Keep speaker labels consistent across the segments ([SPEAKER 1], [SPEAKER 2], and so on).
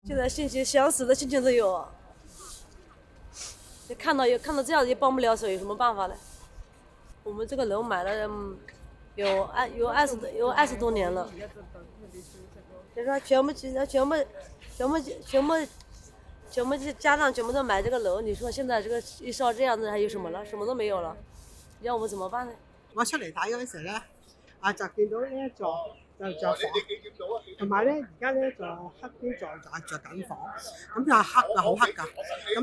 [SPEAKER 1] 现在心情想死的心情都有啊。看到这样子也帮不了手，有什么办法呢？我们这个楼买了有20多年了，就说全部家长全部都买这个樓，你說現在這個一燒這樣子，還有什麼了？什麼都沒有了，讓我們怎麼辦呢？
[SPEAKER 2] 我出嚟睇嗰陣時咧，就見到呢一座就着火，同埋咧而家呢一座黑邊座就係着緊火，咁就黑㗎，好黑㗎。咁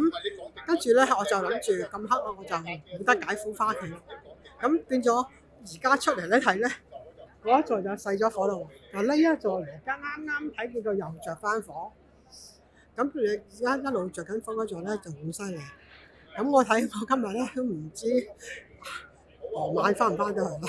[SPEAKER 2] 跟住咧，我就諗住咁黑我就冇得解苦翻屋企，咁變咗而家出嚟咧睇咧，嗰一座就細咗火啦喎。嗱呢一座而家啱啱睇見佢又着翻火。咁你而家一路着緊火嗰座咧就好犀利，咁我睇我今日咧都唔知傍晚翻唔翻得去啦。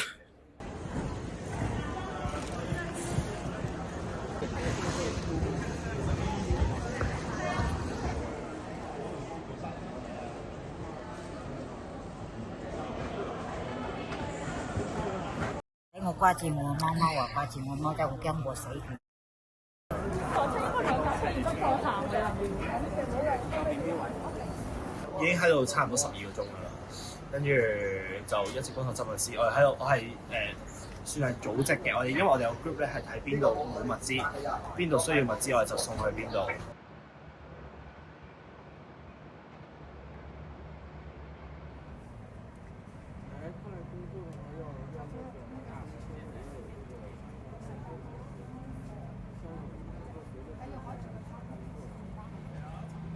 [SPEAKER 3] 我掛住我貓貓啊，掛住我貓仔，我驚我死佢。
[SPEAKER 4] 已經喺度差唔多12個鐘㗎啦，跟住就一直幫手執物資。我係算係組織嘅，因為我哋有 group 咧係喺邊度冇物資，邊度需要物資我哋就送去邊度。